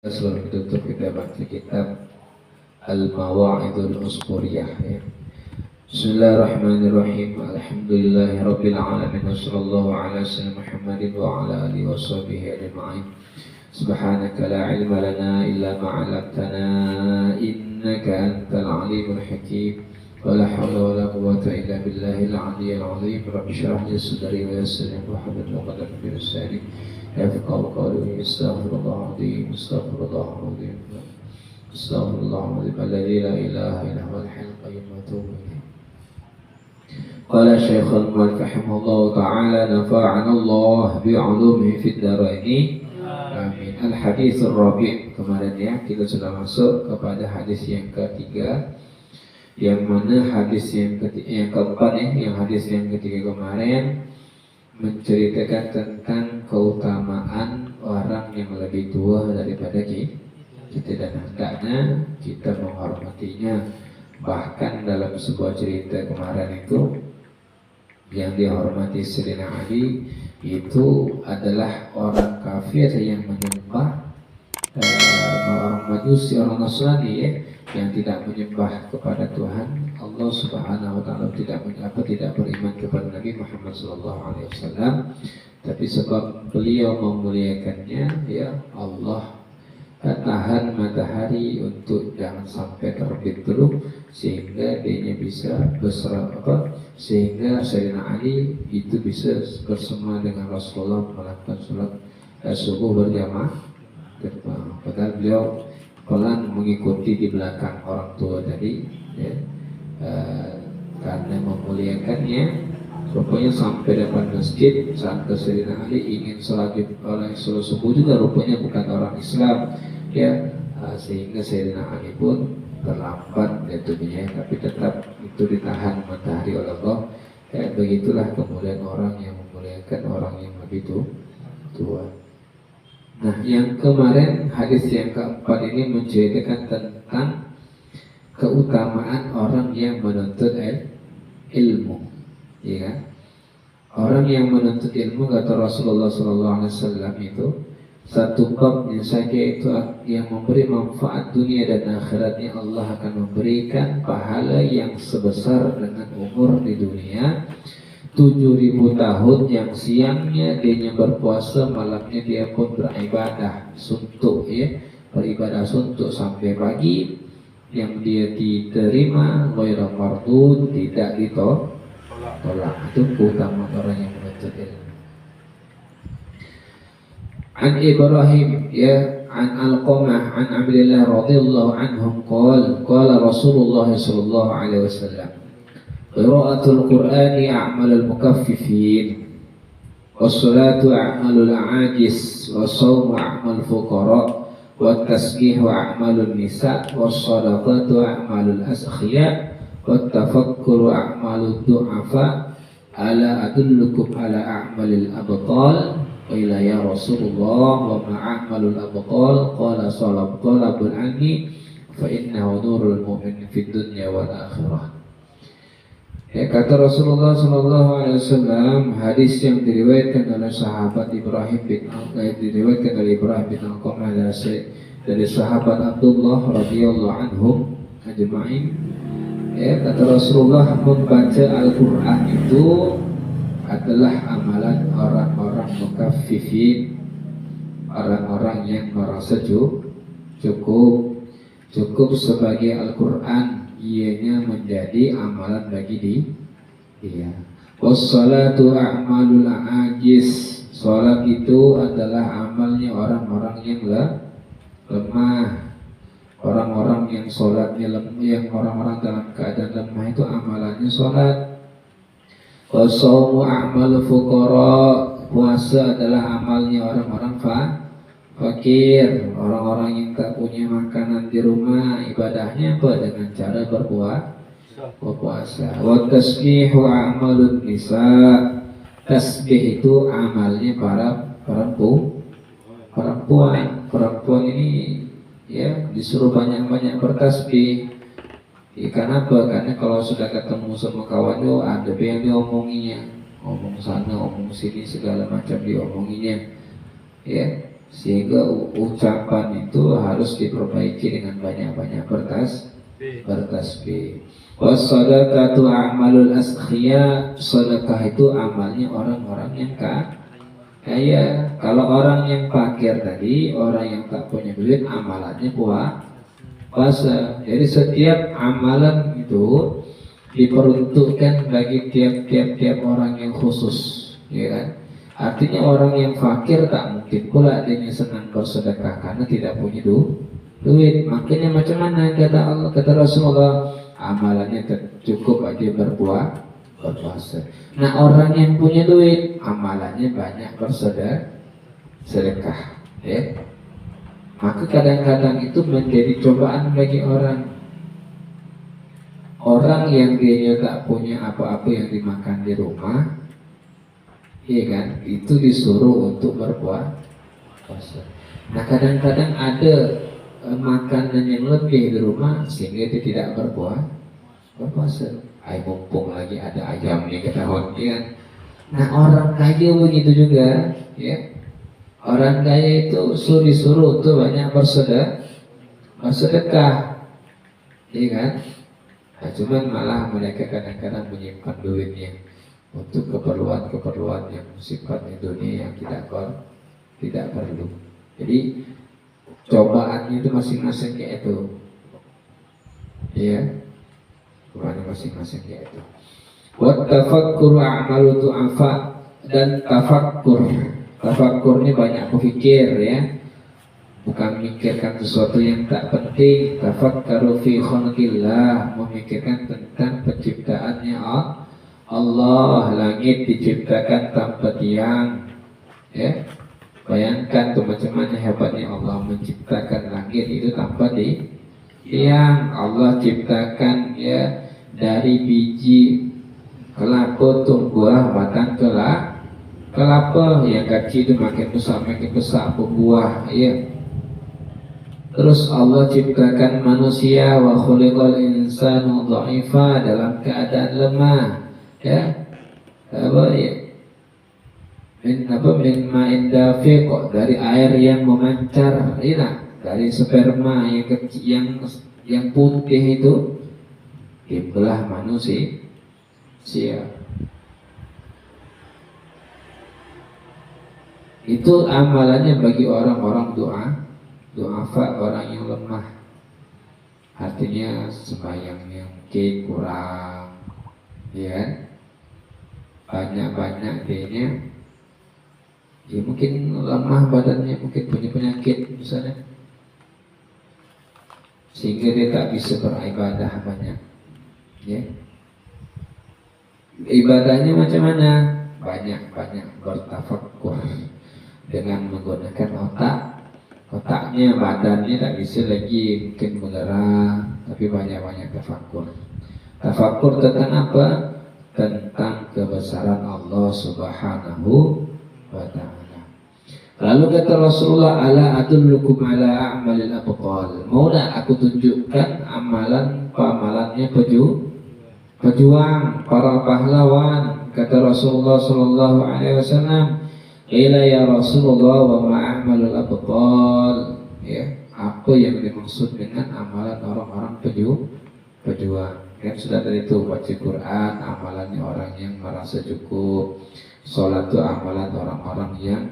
Sebelum ditutup kita baca kitab Al-Mawa'idul Usburiyah ya. Bismillahirrahmanirrahim. Alhamdulillahirabbil alamin wassallallahu ala sayyidina Muhammadin wa ala alihi washabihi ajma'in. Subhanaka la ilma lana illa ma 'allamtana innaka antal alimul hakim. Wa la hawla wa la quwwata illa billahil aliyyil azim. Rabbi shrah li sadri wa yassir li amri wahlul 'uqdatam min lisani yafqahu qawli. Astaghfirullahaladzim, astaghfirullahaladzim, astaghfirullahaladzim alladzi la ilaha illa huwal hayyul qayyum wa atubu ilaih. Qala Syekhul Mu'allif rahimahullahu ta'ala nafa'ana Allah bi'ulumihi fid dharain. Amin. Al-haditsur rabi'. Kemarin ya kita sudah masuk kepada hadis yang ketiga, yang mana hadis yang keempat yang hadis yang ketiga kemarin menceritakan tentang keutamaan orang yang lebih tua daripada kita dan hendaknya kita menghormatinya. Bahkan dalam sebuah cerita kemarin itu yang dihormati Sayyidina Ali itu adalah orang kafir yang menyembah orang Majusi, orang Nasrani ya, yang tidak menyembah kepada Tuhan Allah Subhanahu wa taala, tidak beriman kepada Nabi Muhammad sallallahu alaihi wasallam, tapi sebab beliau memuliakannya ya Allah tahan matahari untuk jangan sampai terbit dulu sehingga dia bisa sehingga Sayyidina Ali itu bisa bersama dengan Rasulullah melakukan sholat subuh berjamaah. Padahal beliau pelan mengikuti di belakang orang tua tadi ya, karena memuliakannya. Rupanya sampai depan masjid saat Sayyidina Ali ingin sholat subuh juga rupanya bukan orang Islam ya, sehingga Sayyidina Ali pun terlambat jatuhnya, tapi tetap itu ditahan matahari oleh Allah ya. Begitulah kemudian orang yang memuliakan orang yang lebih tua. Nah, yang kemarin hadis yang keempat ini menceritakan tentang keutamaan orang yang menuntut ilmu, ya kan? Orang yang menuntut ilmu kata Rasulullah SAW itu satu babnya saja itu yang memberi manfaat dunia dan akhiratnya, Allah akan memberikan pahala yang sebesar dengan umur di dunia 7.000 tahun, yang siangnya dia berpuasa, malamnya dia pun beribadah suntuk ya, beribadah suntuk sampai pagi, yang dia diterima ghairu mardud, tidak ditolak. Itu keutamaan orang yang menuntut ilmu. An Ibrahim ya an Alqamah an Abdullah radhiyallahu anhum qala Rasulullah sallallahu alaihi wasallam qira'atul Qur'ani a'malul mukaffifin was-salatu a'malul 'ajis was-shawmu a'malul fuqara wat-tasbihu a'malun nisa was-shadaqatu a'malul asqiya wat-tafakkuru a'malud du'afa ala adullukum ala a'malil abtal. Qila ya Rasulullah wa ma'amalul abtal, qala talabul ilmi fa innahu nurul mu'min fid dunya wal akhirah. Ya, kata Rasulullah sallallahu alaihi wasallam, hadis yang diriwayatkan oleh sahabat Ibrahim bin Al-Qamah dari sahabat Abdullah radhiyallahu anhum ajma'in. Ya, kata Rasulullah, membaca Al-Qur'an itu adalah amalan orang-orang mukaffifin, orang-orang yang merasa cukup sebagai Al-Qur'an, ianya menjadi amalan bagi dia. Wassalatu a'malul ajiz, salat itu adalah amalnya orang-orang yang lemah, orang-orang yang salatnya lemah, yang orang-orang dalam keadaan lemah itu amalannya salat. Wasawmu a'mal fuqara, puasa adalah amalnya orang-orang fakir, orang-orang yang tak punya makanan di rumah, ibadahnya apa? Dengan cara berpuasa. Wa tasbihu a'malun nisa, tasbih itu amalnya para perempuan ini ya, disuruh banyak-banyak bertasbih. Ya, kenapa? Karena kalau sudah ketemu sama kawan itu ada yang diomonginya, ngomong sana, ngomong sini, segala macam diomonginya. Ya, Sehingga ucapan itu harus diperbaiki dengan banyak-banyak bertasbih. Wassadaqatu a'malul askhiyya, sedekah itu amalnya orang-orang yang kaya. Kalau orang yang fakir tadi, orang yang tak punya duit, amalannya puasa. Jadi setiap amalan itu diperuntukkan bagi tiap-tiap orang yang khusus, ya kan? Artinya orang yang fakir tak mungkin pula dia senang bersedekah karena tidak punya duit. Makanya macam mana kata Allah, kata Rasulullah, amalannya cukup aja berpuasa. Nah, orang yang punya duit amalannya banyak bersedekah, ya. Maka kadang-kadang itu menjadi cobaan bagi orang yang dia tak punya apa-apa yang dimakan di rumah, iya kan? Itu disuruh untuk berpuasa. Nah, kadang-kadang ada makanan yang lebih di rumah sehingga dia tidak berpuasa. Mumpung lagi ada ayam nih ketahuan, ya. Nah, orang kaya begitu juga, ya. Orang kaya itu disuruh untuk banyak bersedekah, ya kan? Nah, cuman malah mereka kadang-kadang menyimpan duitnya untuk keperluan yang sifatnya dunia yang tidak perlu. Jadi cobaannya itu masing-masing kayak itu, ya. Cobaannya masing-masing kayak itu. Wa tafakkur a'malu du'afa, dan tafakkur ini banyak berfikir, ya. Bukan memikirkan sesuatu yang tak penting. Tafakkaru fi khalqillah, memikirkan tentang penciptaannya Allah. Langit diciptakan tanpa tiang, ya. Bayangkan tuh macam mana hebatnya Allah menciptakan langit itu tanpa tiang. Allah ciptakan, ya, dari biji kelapa tumbuh batang kelapa yang kecil itu makin besar berbuah, ya. Terus Allah ciptakan manusia, wa khuliqal insanu dha'ifa, dalam keadaan lemah, ya. Min ma'in dafiq, dari air yang memancar, ya. Dari sperma yang kecil, yang putih itu dibelah manusia. Itu amalannya bagi orang-orang du'afa, orang yang lemah. Artinya sembahyangnya mungkin kurang, ya. Banyak-banyak dia, ya, mungkin lemah badannya, mungkin punya penyakit misalnya, sehingga dia tak bisa beribadah banyak, ya. Ibadahnya macam mana? Banyak-banyak bertafakkur dengan menggunakan otaknya. Badannya tak bisa lagi mungkin bergerak, tapi banyak-banyak tafakkur tentang apa? Tentang kebesaran Allah Subhanahu wa ta'ala. Lalu kata Rasulullah, ala adullukum ala a'malil abqal, mau tak aku tunjukkan amalannya pejuang, para pahlawan. Kata Rasulullah sallallahu alaihi wasallam, ila ya Rasulullah wa ma'amalul abqal, ya, apa yang dimaksud dengan amalan orang-orang pejuang? Kan sudah dari itu, baca Quran amalannya orang yang merasa cukup, sholat itu amalan orang-orang yang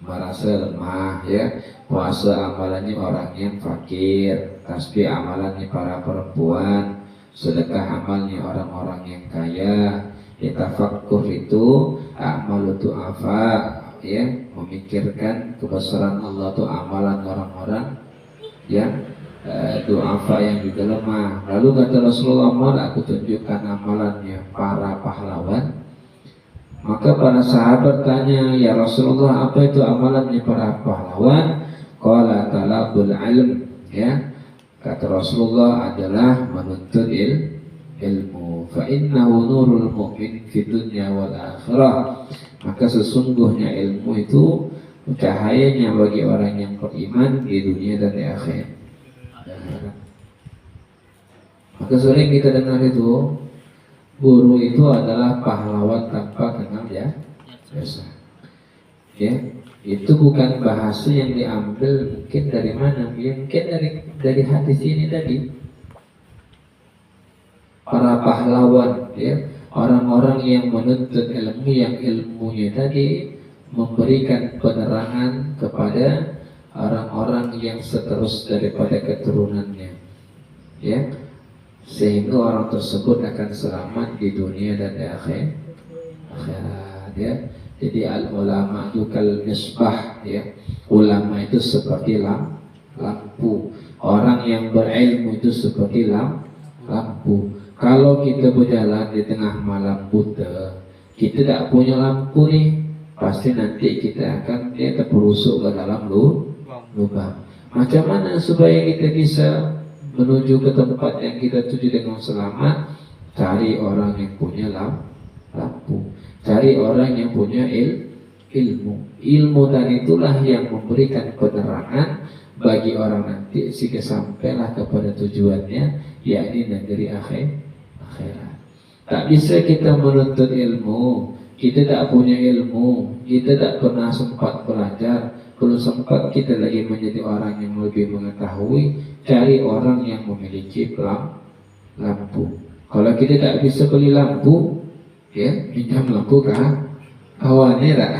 merasa lemah, ya. Puasa amalannya orang yang fakir, tasbih amalannya para perempuan, sedekah amalnya orang-orang yang kaya. Tafakkur itu amalu du'afa, ya, memikirkan kebesaran Allah itu amalan orang-orang yang du'afa, yang juga lemah. Lalu kata Rasulullah, mau aku tunjukkan amalannya para pahlawan? Maka para sahabat tanya, ya Rasulullah, apa itu amalannya para pahlawan? Qala talabul ilm, ya. Kata Rasulullah adalah menuntut ilmu. Fa innahu nurul mu'min fid dunya wal akhirah. Maka sesungguhnya ilmu itu cahayanya bagi orang yang beriman di dunia dan di akhirat. Maka sering kita dengar itu, guru itu adalah pahlawan tanpa kenal jasa, ya. Itu bukan bahasa yang diambil mungkin dari mana? Mungkin dari hadis ini tadi. Para pahlawan, ya, orang-orang yang menuntut ilmu, yang ilmunya tadi memberikan penerangan kepada orang-orang yang seterus daripada keturunannya, ya, sehingga orang tersebut akan selamat di dunia dan di akhirat, ya. Jadi al-ulama itu kal misbah, ya. Ulama itu seperti lampu. Orang yang berilmu itu seperti lampu. Kalau kita berjalan di tengah malam buta, kita tak punya lampu nih, pasti nanti kita akan terperosok ke dalam lubang. Macam mana supaya kita bisa menuju ke tempat yang kita tuju dengan selamat? Cari orang yang punya lampu, cari orang yang punya ilmu. Ilmu tadi itulah yang memberikan penerangan bagi orang nanti sehingga sampailah kepada tujuannya, yakni negeri akhirat. Tak bisa kita menuntut ilmu, kita tak punya ilmu, kita tak pernah sempat belajar, belum sempat kita lagi menjadi orang yang lebih mengetahui. Cari orang yang memiliki lampu. Kalau kita tak bisa beli lampu, ya, pinjam lampu kah? Kawannya tak?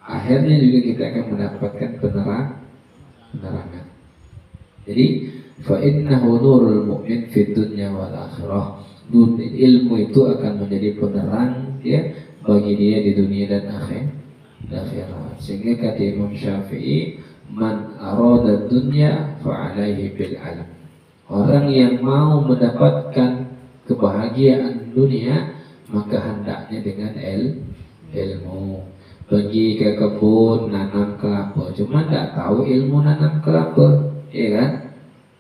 Akhirnya juga kita akan mendapatkan penerangan. Jadi, fa innahu nurul mu'min fid dunya wal akhirah. Ilmu itu akan menjadi penerang, ya, bagi dia di dunia dan akhirat. Sehingga kata Imam Syafi'i, man arada dunya fa alaihi bil ilm. Orang yang mau mendapatkan kebahagiaan dunia, maka hendaknya dengan ilmu. Pergi ke kebun nanam kelapa, cuma tak tahu ilmu nanam kelapa, ya kan?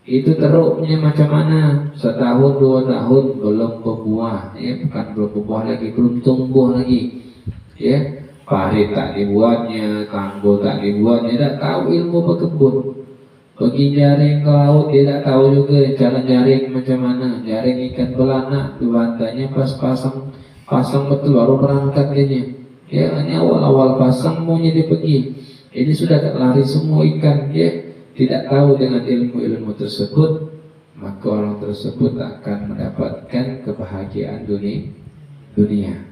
Itu teruknya macam mana? Setahun 2 tahun belum berbuah, ya, bukan belum berbuah lagi, belum tumbuh lagi, ya. Parit tak dibuatnya, tanggul tak dibuatnya, tak tahu ilmu berkebun. Pergi jaring ke laut, dia tak tahu juga cara jaring macam mana. Jaring ikan belanak, dibantainya pas pasang betul baru berangkat dia. Ya, hanya awal-awal pasang maunya dia pergi. Ini sudah lari semua ikan, ya. Tidak tahu dengan ilmu-ilmu tersebut, maka orang tersebut akan mendapatkan kebahagiaan dunia.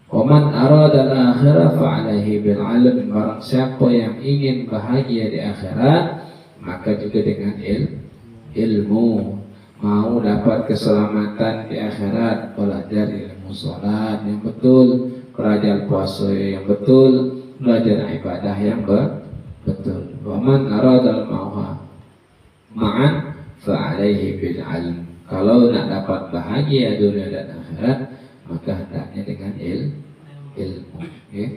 Waman arada al-akhirah fa'alaihi bil ilm. Barang siapa yang ingin bahagia di akhirat, maka juga dengan ilmu. Mau dapat keselamatan di akhirat, belajar ilmu salat yang betul, belajar puasa yang betul, belajar ibadah yang betul. Waman arada al-mauha ma'an fa'alaihi bil ilm. Kalau nak dapat bahagia dunia dan akhirat, maka hendaknya dengan ilmu, ya.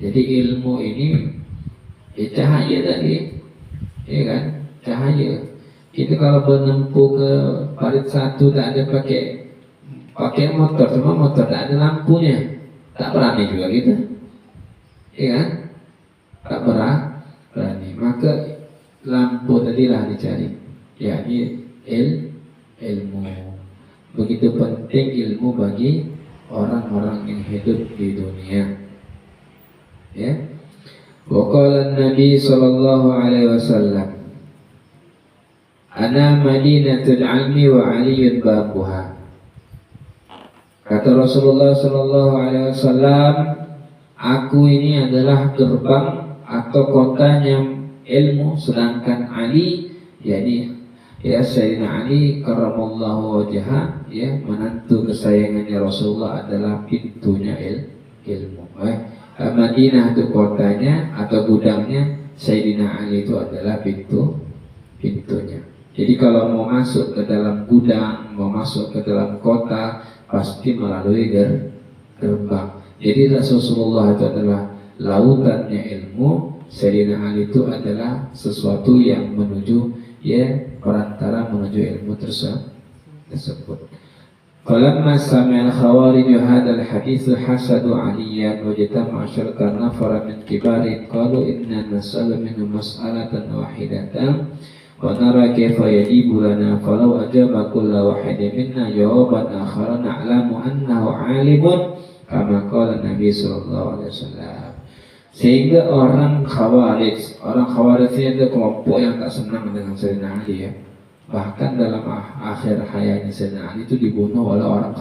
Jadi ilmu ini, ya, cahaya tadi, ya kan, cahaya. Kita kalau menempuh ke parit 1 tak ada pakai motor, cuma motor tak ada lampunya, tak berani juga kita, ya kan, tak berani. Maka lampu tadilah dicari, yakni ilmu. Begitu penting ilmu bagi orang-orang yang hidup di dunia, ya. Wa qala Nabi sallallahu alaihi wasallam, ana madinatul ilmi wa aliyun babuha. Kata Rasulullah sallallahu alaihi wasallam, aku ini adalah gerbang atau kotanya ilmu, sedangkan Ali, yakni, ya, Sayyidina Ali karramallahu wajhah, ya, menantu kesayangannya Rasulullah, adalah pintunya ilmu. Madinah itu kotanya atau gudangnya, Sayyidina Ali itu adalah pintunya. Jadi kalau mau masuk ke dalam gudang, mau masuk ke dalam kota, pasti melalui gerbang. Jadi Rasulullah itu adalah lautannya ilmu, Sayyidina Ali itu adalah sesuatu yang menuju, ya, perantara menuju ilmu tersebut. Falamma sami'al khawarij hadzal hadits hasadu aliyan wa jatama syarka nafara min kibari qalu inna nas'alu minhu mas'alatan wahidatan wa nara kayfa yajibu lana falau ajaba kullu wahidin minna jawaban akhara na'lamu annahu 'alimun kama qala Nabi sallallahu alaihi wasallam. Sehingga orang Khawarij ini ada kelompok yang tak senang dengan Sayyidina Ali ya. Bahkan dalam akhir hayatnya Sayyidina Ali itu dibunuh oleh orang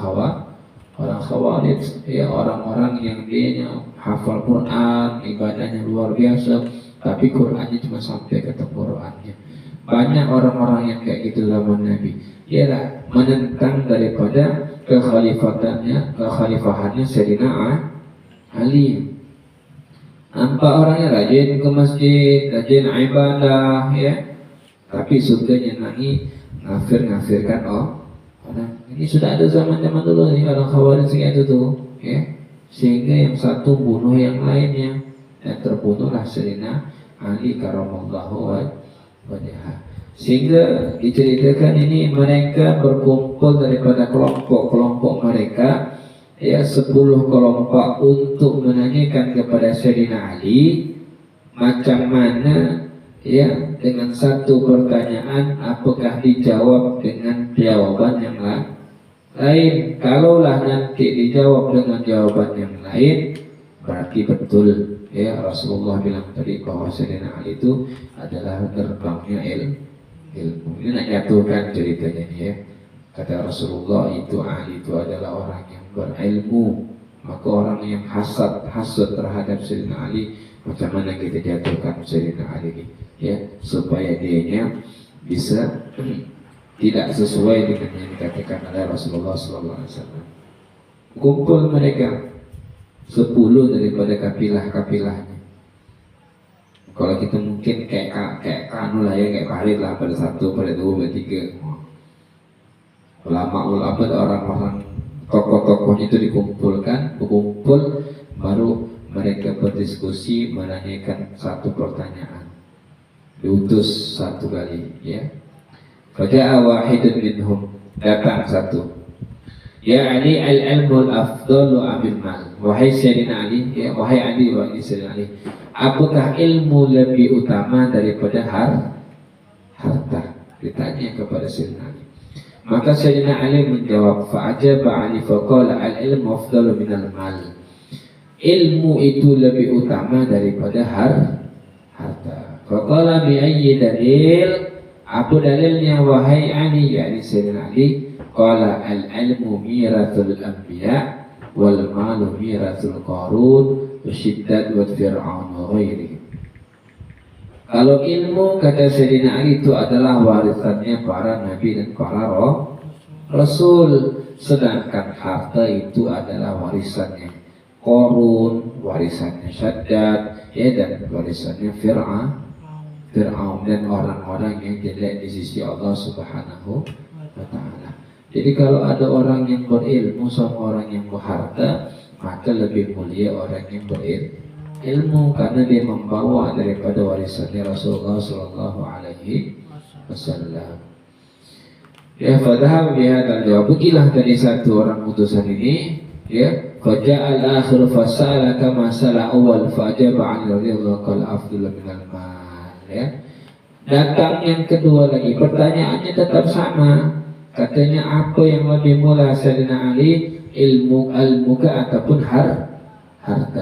Khawarij ya, orang-orang yang dia hafal Quran, ibadahnya luar biasa, tapi Qurannya cuma sampai ke tenggorokannya. Banyak orang-orang yang kayak gitu zaman Nabi. Ialah menentang daripada kekhalifahannya Sayyidina Ali. Nampak orangnya rajin ke masjid, rajin ibadah ya, tapi suka nyenangi ngafirkan orang. Ini sudah ada zaman-zaman dulu nih orang Khawarij kayak itu tuh ya. Sehingga yang satu bunuh yang lainnya, dan terbunuhlah Sayyidina Ali karamallahu wajhah. Sehingga diceritakan ini mereka berkumpul daripada kelompok-kelompok mereka ya, 10 kelompok untuk menanyakan kepada Sayyidina Ali macam mana ya, dengan satu pertanyaan apakah dijawab dengan jawaban yang lain. Kalaulah nanti dijawab dengan jawaban yang lain, berarti betul ya Rasulullah bilang tadi bahwa Sayyidina Ali itu adalah gerbangnya ilmu. Ini nak jatuhkan ceritanya ini ya. Kata Rasulullah itu Ali itu adalah orang yang berilmu. Maka orang yang hasad terhadap Sayyidina Ali, macam mana kita jatuhkan Sayyidina Ali ini ya, supaya dianya bisa tidak sesuai dengan yang dikatakan oleh Rasulullah SAW. Kumpul mereka 10 daripada kapilah-kapilahnya. Kalau kita mungkin kayak kanu lah ya, kayak Farid lah, pada 1, pada 2, pada 3. Ulama-ulama, orang-orang tokoh-tokohnya itu berkumpul, baru mereka berdiskusi menanyakan satu pertanyaan. Diutus satu kali ya. Faja'a wahidun minhum, datang satu. Ya Ali, al-ilmu al-afdalu amil mal. Wahai Sayyidina Ali, ya, wahai Sayyidina Ali, apakah ilmu lebih utama daripada harta? Ditanya kepada Sayyidina Ali. Maka Sayyidina Ali menjawab, fa'ajaba Ali faqala al-ilmu afdalu minal mal. Ilmu itu lebih utama daripada harta. Faqala bi ayyi dalil? Apa dalilnya wahai Ali? Yani Sayyidina Ali, qala al-ilmu mirathul anbiya wal malu mirathul qarun wa syiddat wa fir'aun wa ghairihi. Kalau ilmu, kata Sayyidina Ali, itu adalah warisannya para nabi dan para rasul, sedangkan harta itu adalah warisannya Qarun, warisannya Syaddad ya, dan warisannya Fir'aun dan orang-orang yang jelek di sisi Allah Subhanahu wa ta'ala. Jadi kalau ada orang yang berilmu sama orang yang berharta, maka lebih mulia orang yang berilmu, karena dia membawa daripada warisannya Rasulullah Sallallahu Alaihi Wasallam. Ya, fadhahab bihadal jawab. Pergilah tadi satu orang utusan ini ya, faja'al akhir fasala kama sala awal fajaba an radhiyallahu qala afdal minal mal ya. Datang yang kedua lagi, pertanyaannya tetap sama. Katanya apa yang lebih mulia Sayyidina Ali, ilmu al-muka ataupun harta?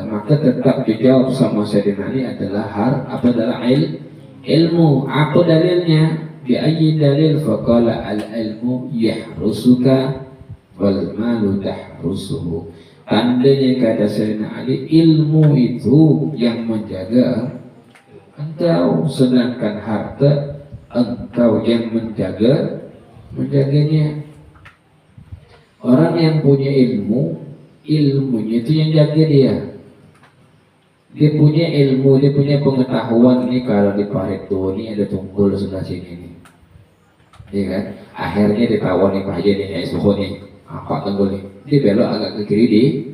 Maka tetap dijawab sama Sayyidina Ali adalah ilmu. Apa dalilnya? Bi ayyi dalil? Faqala al-ilmu yahrusuka wal malu tahrusuhu. Tandanya kata Sayyidina Ali, ilmu itu yang menjaga engkau, sedangkan harta engkau yang menjaganya. Orang yang punya ilmunya itu yang jaga dia. Dia punya ilmu, dia punya pengetahuan. Ini kalau di parit tuh, ini ada tunggul sebelah sini nih, ya kan? Akhirnya ditawan nih Pak Haji nih, suhu nih, apa tunggul nih, dia belok agak ke kiri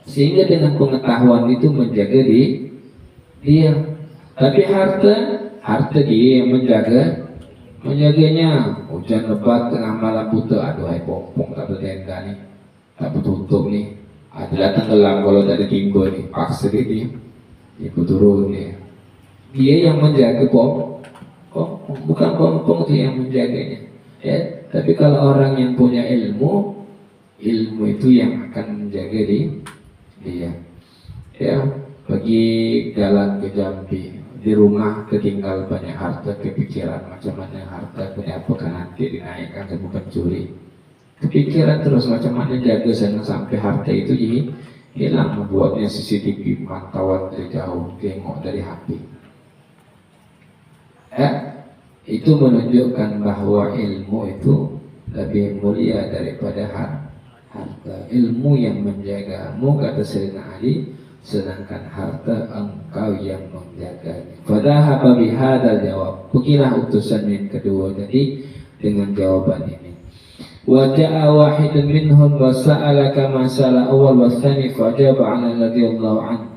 sehingga dengan pengetahuan itu menjaga dia. Tapi harta dia yang menjaganya. Hujan lebat tengah malam buta, aduh hai pompong tak bertenda nih, tak bertutup nih, adalah tenggelam kalau tak ada timba nih, paksa dia ikut turun dia. Dia yang menjaga pompong, bukan pompong dia yang menjaganya ya. Tapi kalau orang yang punya ilmu itu yang akan menjaga dia ya. pergi jalan ke Jambi, di rumah ketinggal banyak harta, kepikiran macam mana harta punya apa kan nanti dinaikkan ke bukan curi. Kepikiran terus macam mana jaga jangan sampai harta itu hilang, membuatnya CCTV pantauan dari jauh, tengok dari HP. Itu menunjukkan bahwa ilmu itu lebih mulia daripada harta. Ilmu yang menjagamu, kata Sayyidina Ali, sedangkan harta engkau yang menjaganya. Fadhahaba bihadzal jawab. Pergilah utusan yang kedua tadi dengan jawaban ini. Wa ja'a wahidun minhum wa sa'ala kama sa'ala awal wa tsani fa ajaba 'ala radhiyallahu anhu.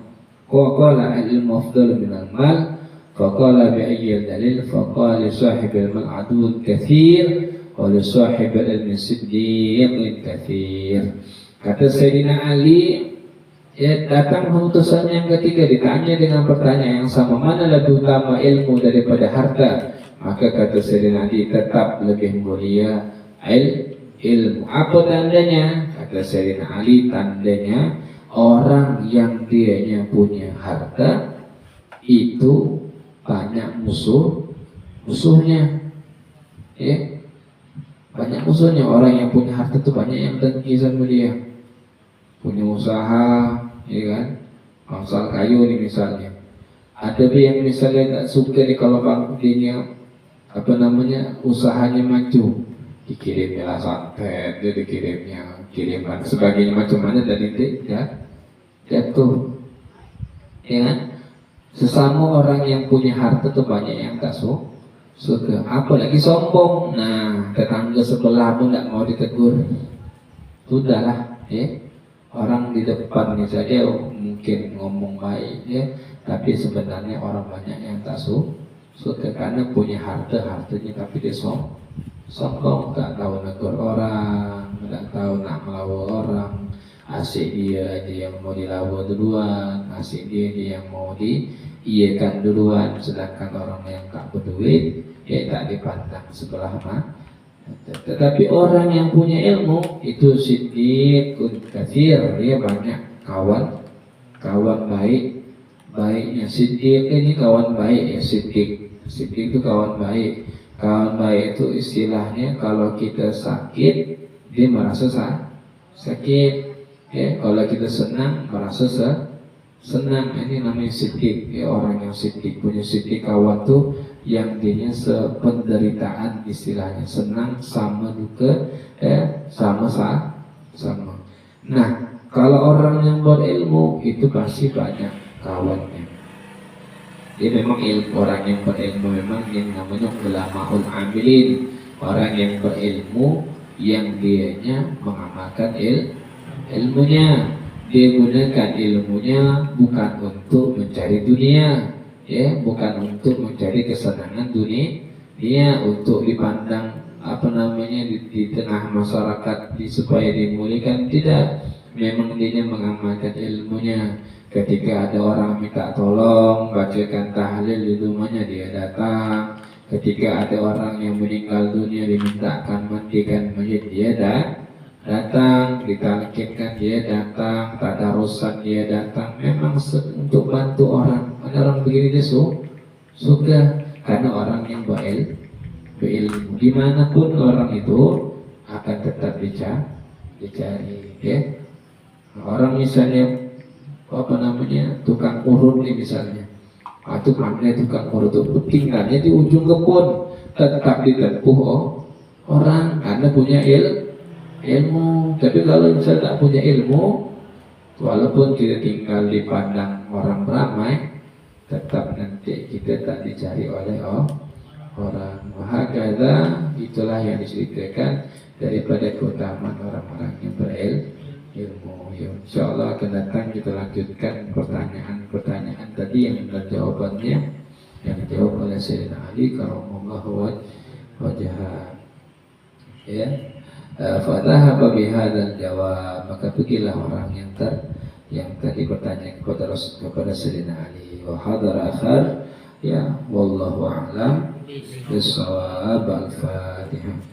Wa qala al-ilmu afdalu min al-mal. Fa qala bi ayyi dalil? Fa qala li sahibil mal adud katsir wa li sahibil ilmi siddiqin katsir. Kata Sayyidina Ali, datang utusan yang ketiga, ditanya dengan pertanyaan yang sama, mana lebih utama ilmu daripada harta? Maka kata Sayyidina Ali, tetap lebih mulia ilmu. Apa tandanya? Kata Sayyidina Ali, tandanya orang yang dianya punya harta itu banyak musuhnya. Banyak musuhnya. Orang yang punya harta itu banyak yang dengki sama dia. Punya usaha, ya kan? Masalah kayu nih misalnya. Ada yang misalnya tak suka nih kalau dia usahanya maju, dikirimnya lah santet, dia kirimkan sebagainya macam mana dari jatuh, ya kan? Sesama orang yang punya harta tuh banyak yang tak suka, apalagi sombong. Nah, tetangga sebelah pun tak mau ditegur, sudahlah, orang di depannya saja mungkin ngomong baik, tapi sebenarnya orang banyak yang tak suka karena punya hartanya tapi dia sombong, tak tahu negur orang, tak tahu nak melawan orang. Asyik dia yang mau dilawan duluan, asyik dia yang mau diiyakan duluan, sedangkan orang yang tak berduit tak dipandang sebelah mata. Tetapi orang yang punya ilmu itu siddiqun katsir, dia banyak kawan baiknya. Siddiq ini kawan baik, ya. Siddiq itu kawan baik. Kawan baik itu istilahnya kalau kita sakit dia merasa sakit, kalau kita senang merasa senang. Ini namanya siddiq, orang yang siddiq. Punya siddiq kawan tuh yang dirinya sependeritaan, istilahnya senang sama duka, sama. Nah, kalau orang yang berilmu itu pasti banyak kawannya. Dia memang orang yang berilmu memang yang namanya ulamaul amilin, orang yang berilmu yang dianya mengamalkan ilmunya. Dia gunakan ilmunya bukan untuk mencari dunia, bukan untuk mencari kesenangan dunia, untuk dipandang di tengah masyarakat supaya dimuliakan, tidak. Memang dia mengamalkan ilmunya. Ketika ada orang minta tolong bacakan tahlil di rumahnya, dia datang. Ketika ada orang yang meninggal dunia dimintakan mandikan mayit, dia datang. Ditalkinkan, dia datang. Tadarusan, dia datang. Memang untuk bantu orang. Ada orang begini dia suka, karena orang yang berilmu. Dimanapun orang itu akan tetap dicari, Orang misalnya tukang urut nih misalnya, itu pandai tukang urut itu tinggalnya di ujung kebun, tetap ditempuh orang karena punya ilmu. Tapi kalau misalnya tak punya ilmu, walaupun kita tinggal di padang orang ramai, tetap nanti kita tak dicari oleh orang. Wahakadha, itulah yang diceritakan daripada keutamaan orang-orang yang berilmu. InsyaAllah akan datang kita lanjutkan pertanyaan tadi yang jawabannya yang dijawab oleh Sayyidina Ali karamallahu wajhah. Fadhahaba bihadzal jawab, maka pergilah orang yang tadi bertanya kepada Sayyidina Ali. Wa hadara akhar, wallahu a'lam bissawab. Al-Fatihah.